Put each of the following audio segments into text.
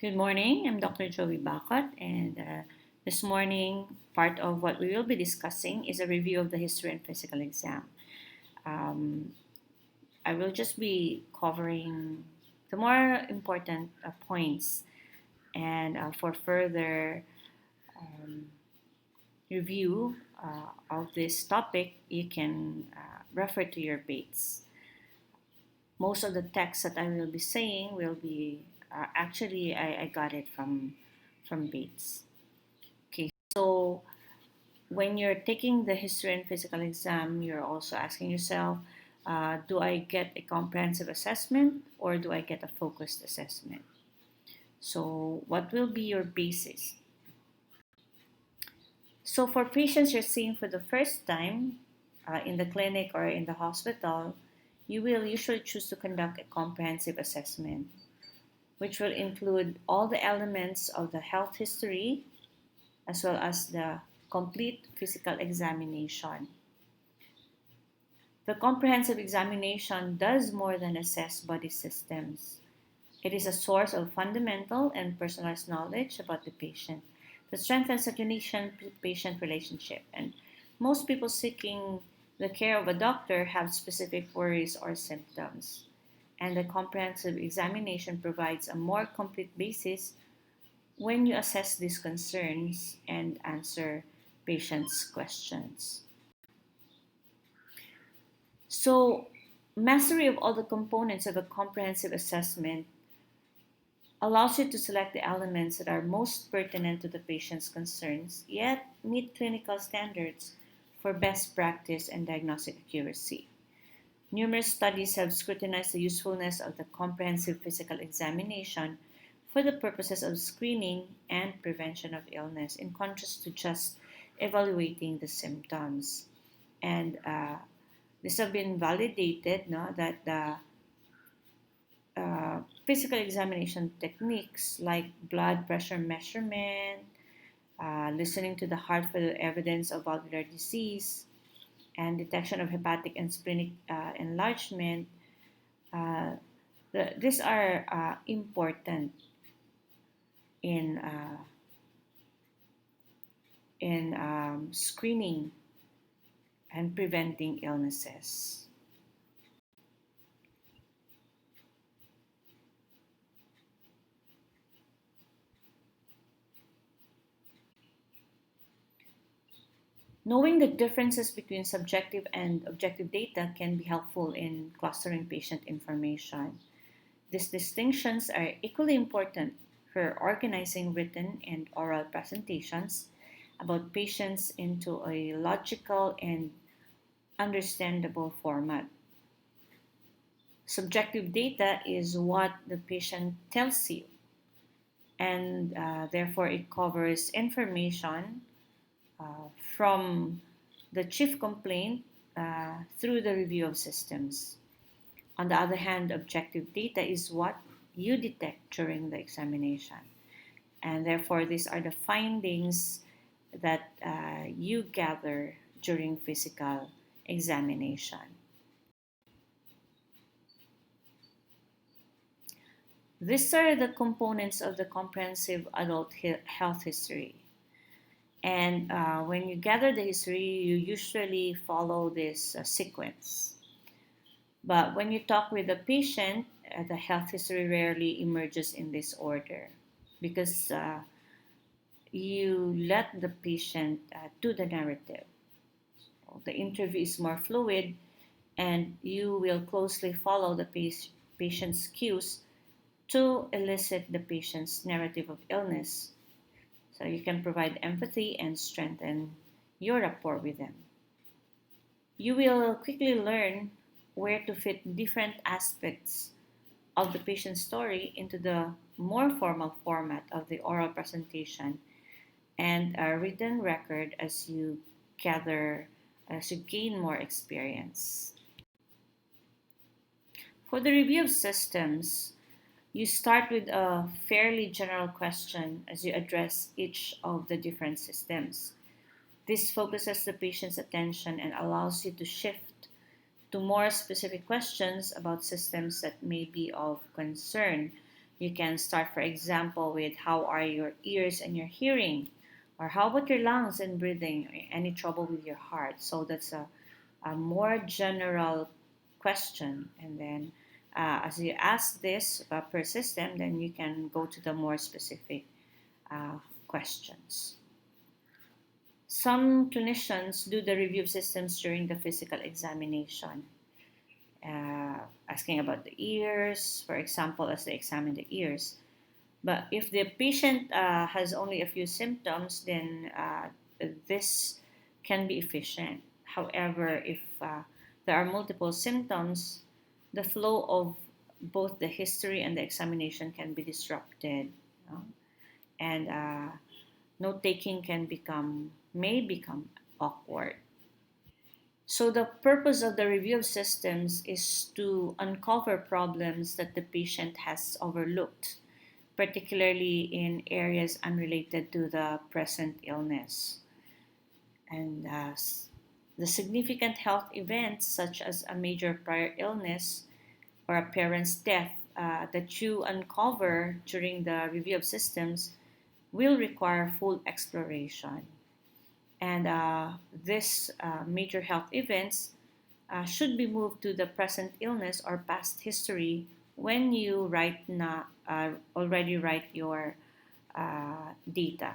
Good morning. I'm Dr. Joey Bacot, and this morning, part of what we will be discussing is a review of the history and physical exam. Um, I will just be covering the more important points, and for further um, review of this topic, you can refer to your Bates. Most of the text that I will be saying will be actually I got it from Bates. Okay, so when you're taking the history and physical exam, you're also asking yourself, do I get a comprehensive assessment or do I get a focused assessment? So, what will be your basis? So, for patients you're seeing for the first time in the clinic or in the hospital, you will usually choose to conduct a comprehensive assessment, which will include all the elements of the health history as well as the complete physical examination. The comprehensive examination does more than assess body systems. It is a source of fundamental and personalized knowledge about the patient that strengthens the clinician patient relationship. And most people seeking the care of a doctor have specific worries or symptoms. And the comprehensive examination provides a more complete basis when you assess these concerns and answer patients' questions. So, mastery of all the components of a comprehensive assessment allows you to select the elements that are most pertinent to the patient's concerns, yet meet clinical standards for best practice and diagnostic accuracy. Numerous studies have scrutinized the usefulness of the comprehensive physical examination for the purposes of screening and prevention of illness, in contrast to just evaluating the symptoms. And this have been validated, no, that the physical examination techniques like blood pressure measurement, listening to the heart for the evidence of valvular disease, and detection of hepatic and splenic enlargement, uh, these are important in screening and preventing illnesses. Knowing the differences between subjective and objective data can be helpful in clustering patient information. These distinctions are equally important for organizing written and oral presentations about patients into a logical and understandable format. Subjective data is what the patient tells you, and therefore it covers information from the chief complaint through the review of systems. On the other hand, objective data is what you detect during the examination, and therefore these are the findings that you gather during physical examination. These are the components of the comprehensive adult health history. And when you gather the history, you usually follow this sequence. But when you talk with the patient, the health history rarely emerges in this order because you let the patient do the narrative. The interview is more fluid, and you will closely follow the patient's cues to elicit the patient's narrative of illness. So you can provide empathy and strengthen your rapport with them. You will quickly learn where to fit different aspects of the patient's story into the more formal format of the oral presentation and a written record as you gain more experience. For the review of systems, you start with a fairly general question as you address each of the different systems. This focuses the patient's attention and allows you to shift to more specific questions about systems that may be of concern. You can start, for example, with how are your ears and your hearing? Or how about your lungs and breathing? Any trouble with your heart? So that's a more general question. And then as you ask this per system, then you can go to the more specific questions. Some clinicians do the review of systems during the physical examination, asking about the ears, for example, as they examine the ears. But if the patient has only a few symptoms, then this can be efficient. However, if there are multiple symptoms, the flow of both the history and the examination can be disrupted, you know? And note taking may become awkward. So the purpose of the review of systems is to uncover problems that the patient has overlooked, particularly in areas unrelated to the present illness. And the significant health events, such as a major prior illness or a parent's death, that you uncover during the review of systems will require full exploration. And this major health events should be moved to the present illness or past history when you already write your data,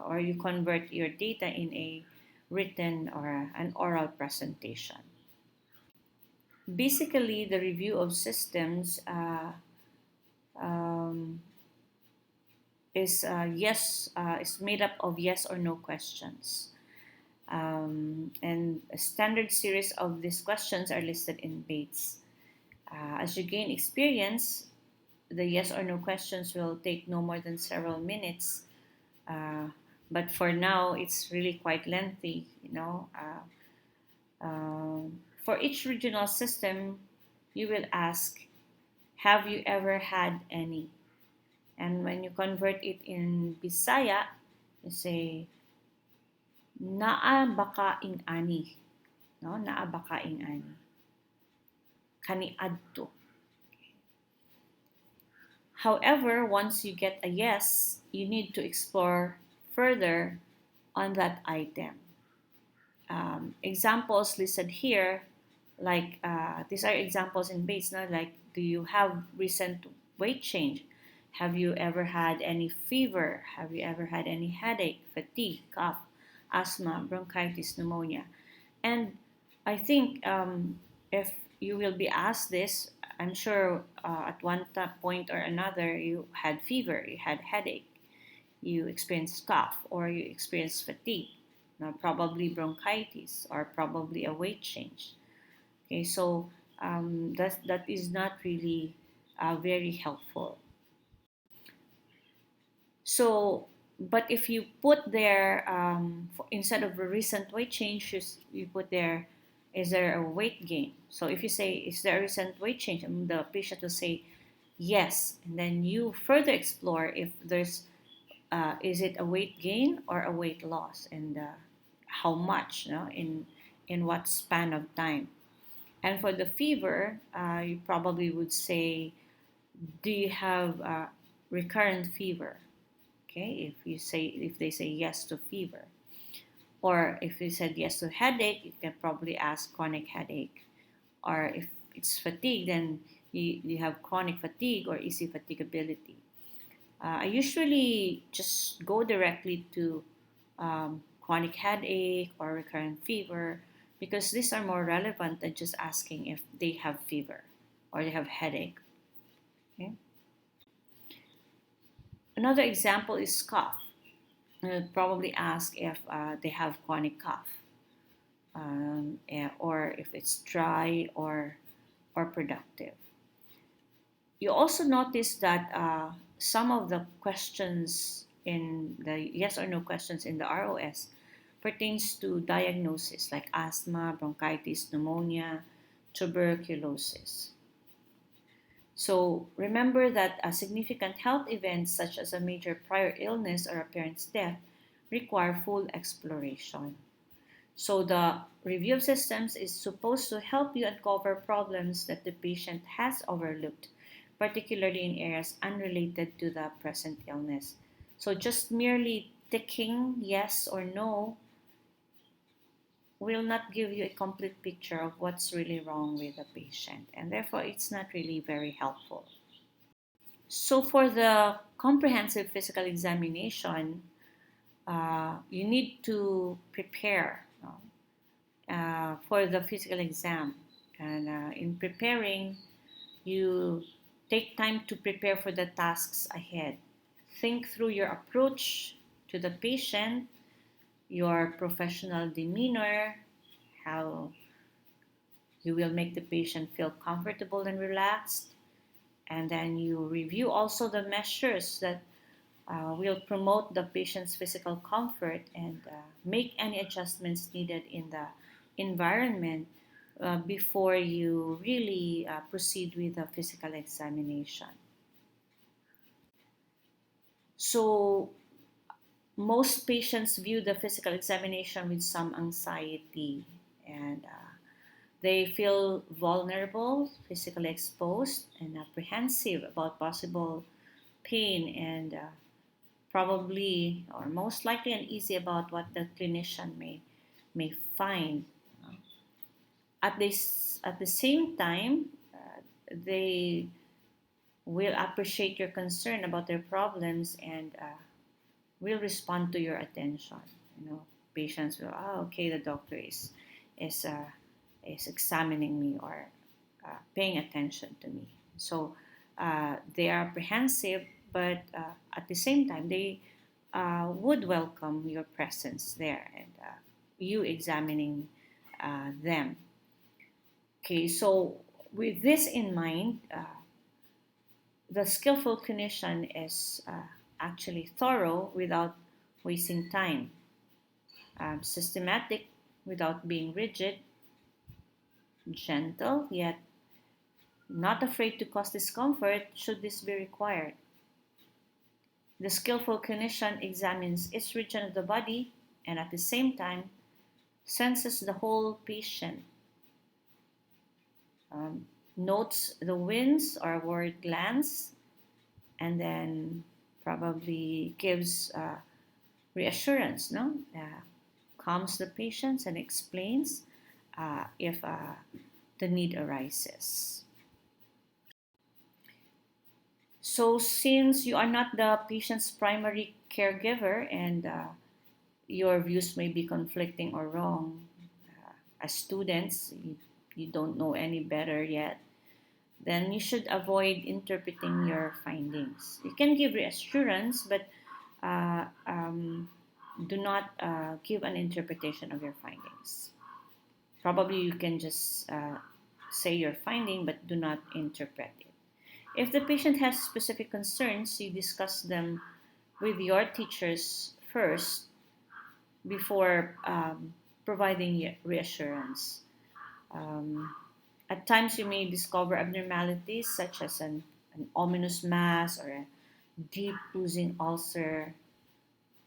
or you convert your data in a written or an oral presentation. Basically, the review of systems um, is made up of yes or no questions. And a standard series of these questions are listed in Bates. As you gain experience, the yes or no questions will take no more than several minutes. But for now, it's really quite lengthy. For each regional system, you will ask, "Have you ever had any?" And when you convert it in Bisaya, you say, "Naa baka ing ani?" No, naa baka ing ani? Kani adto. However, once you get a yes, you need to explore further on that item. Examples listed here, like these are examples in base, not like, do you have recent weight change? Have you ever had any fever? Have you ever had any headache, fatigue, cough, asthma, bronchitis, pneumonia? And I think if you will be asked this, I'm sure at one point or another you had fever, you had headache, you experienced cough, or you experienced fatigue, probably bronchitis, or probably a weight change. Okay, so that is not really very helpful. So, but if you put there instead of a recent weight change, you put there, is there a weight gain? So if you say, is there a recent weight change, and the patient will say yes, and then you further explore if there's is it a weight gain or a weight loss, and how much, in what span of time. And for the fever, you probably would say, do you have recurrent fever? Okay, if they say yes to fever, or if they said yes to headache, you can probably ask chronic headache. Or if it's fatigue, then you have chronic fatigue or easy fatigability. I usually just go directly to chronic headache or recurrent fever, because these are more relevant than just asking if they have fever or they have headache. Okay? Another example is cough. Probably ask if they have chronic cough, or if it's dry or productive. You also notice that some of the questions in the yes or no questions in the ROS pertains to diagnosis like asthma, bronchitis, pneumonia, tuberculosis. So remember that a significant health events such as a major prior illness or a parent's death require full exploration. So the review of systems is supposed to help you uncover problems that the patient has overlooked, particularly in areas unrelated to the present illness. So just merely ticking yes or no will not give you a complete picture of what's really wrong with the patient, and therefore it's not really very helpful. So for the comprehensive physical examination, you need to prepare for the physical exam. And in preparing, you take time to prepare for the tasks ahead. Think through your approach to the patient, your professional demeanor, how you will make the patient feel comfortable and relaxed. And then you review also the measures that will promote the patient's physical comfort and make any adjustments needed in the environment before you really proceed with the physical examination. So, most patients view the physical examination with some anxiety, and they feel vulnerable, physically exposed, and apprehensive about possible pain, and probably or most likely uneasy about what the clinician may find. At the same time, they will appreciate your concern about their problems and will respond to your attention. Patients will, okay, the doctor is is examining me or paying attention to me. So they are apprehensive, but at the same time, they would welcome your presence there and you examining them. Okay, so with this in mind, the skillful clinician is actually thorough without wasting time, systematic without being rigid, gentle yet not afraid to cause discomfort should this be required. The skillful clinician examines each region of the body and at the same time senses the whole patient, notes the wince or word glance, and then probably gives reassurance, no? Calms the patients and explains if the need arises. So, since you are not the patient's primary caregiver and your views may be conflicting or wrong, as students, you don't know any better yet, then you should avoid interpreting your findings. You can give reassurance, but uh, um, do not give an interpretation of your findings. Probably you can just say your finding, but do not interpret it. If the patient has specific concerns, you discuss them with your teachers first before providing reassurance. Um, at times, you may discover abnormalities such as an ominous mass or a deep oozing ulcer.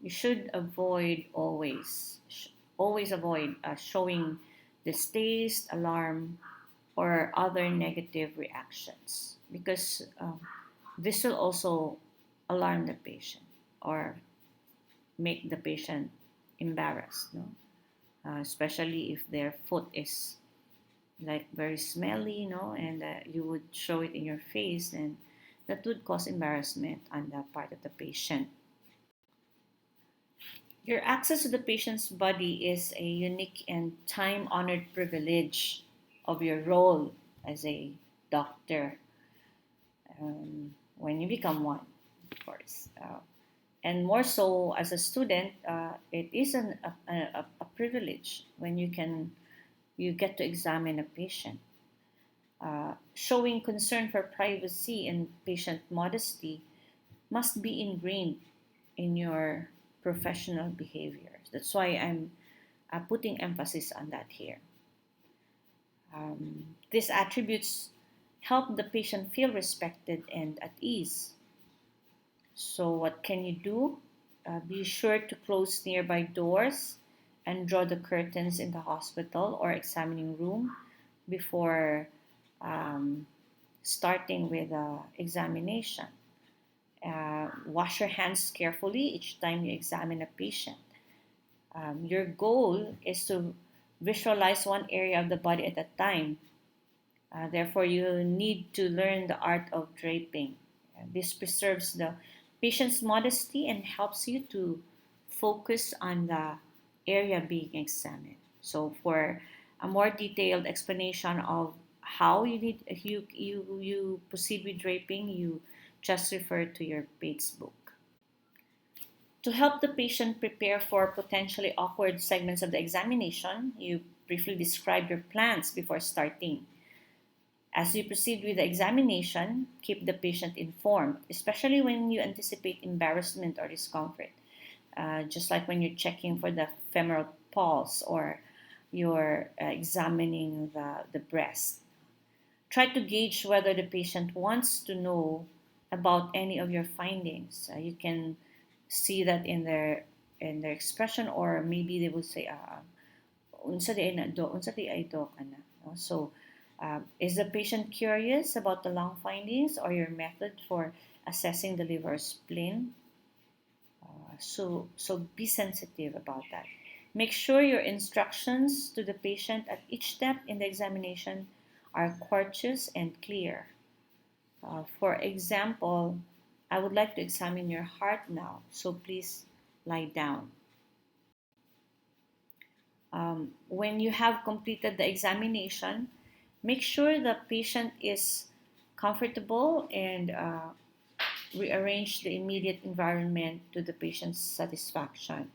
You should avoid always avoid showing distaste, alarm, or other negative reactions because this will also alarm the patient or make the patient embarrassed, no? Especially if their foot is like very smelly, and you would show it in your face, and that would cause embarrassment on the part of the patient. Your access to the patient's body is a unique and time honored privilege of your role as a doctor when you become one, of course. And more so as a student, it is a privilege when you get to examine a patient. Showing concern for privacy and patient modesty must be ingrained in your professional behaviors. That's why I'm putting emphasis on that here. These attributes help the patient feel respected and at ease. So, what can you do? Be sure to close nearby doors and draw the curtains in the hospital or examining room before um, starting with examination. Wash your hands carefully each time you examine a patient. Your goal is to visualize one area of the body at a time. Therefore, you need to learn the art of draping. This preserves the patient's modesty and helps you to focus on the area being examined. So, for a more detailed explanation of how you proceed with draping, you just refer to your PATES book. To help the patient prepare for potentially awkward segments of the examination, you briefly describe your plans before starting. As you proceed with the examination, keep the patient informed, especially when you anticipate embarrassment or discomfort. Just like when you're checking for the femoral pulse or you're examining the breast. Try to gauge whether the patient wants to know about any of your findings. You can see that in their expression, or maybe they will say, unsa di ay na do, unsa di ay do ka na. No? So, is the patient curious about the lung findings or your method for assessing the liver or spleen? So be sensitive about that. Make sure your instructions to the patient at each step in the examination are courteous and clear. For example, I would like to examine your heart now, so please lie down. When you have completed the examination, make sure the patient is comfortable and rearrange the immediate environment to the patient's satisfaction.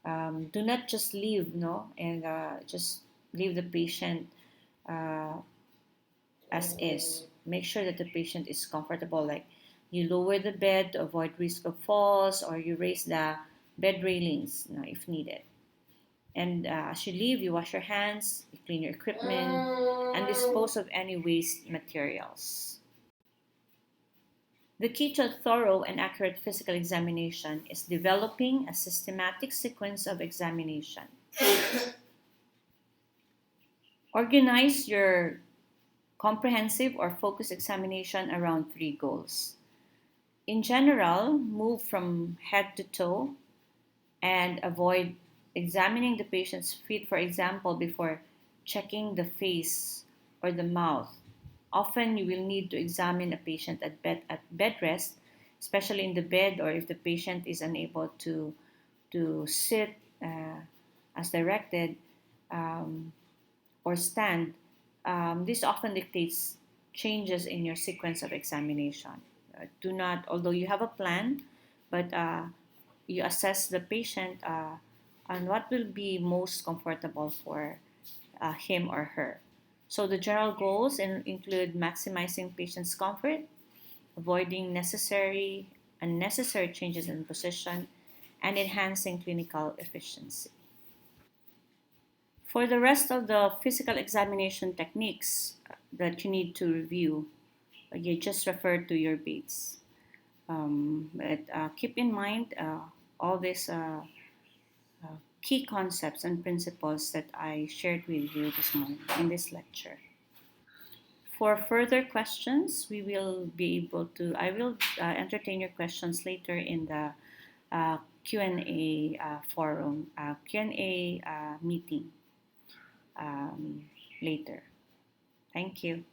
Do not just leave, no, and just leave the patient uh, as is. Make sure that the patient is comfortable. Like you lower the bed to avoid risk of falls, or you raise the bed railings, if needed. And as you leave, you wash your hands, you clean your equipment, and dispose of any waste materials. The key to a thorough and accurate physical examination is developing a systematic sequence of examination. Organize your comprehensive or focused examination around three goals. In general, move from head to toe and avoid examining the patient's feet, for example, before checking the face or the mouth. Often you will need to examine a patient at bed rest, especially in the bed, or if the patient is unable to sit as directed, um, or stand. This often dictates changes in your sequence of examination. Do not, although you have a plan, but you assess the patient on what will be most comfortable for him or her. So the general goals include maximizing patient's comfort, avoiding unnecessary changes in position, and enhancing clinical efficiency. For the rest of the physical examination techniques that you need to review, you just refer to your beats. But keep in mind all these key concepts and principles that I shared with you this morning in this lecture. For further questions, I will entertain your questions later in the Q&A forum, Q&A meeting later. Thank you.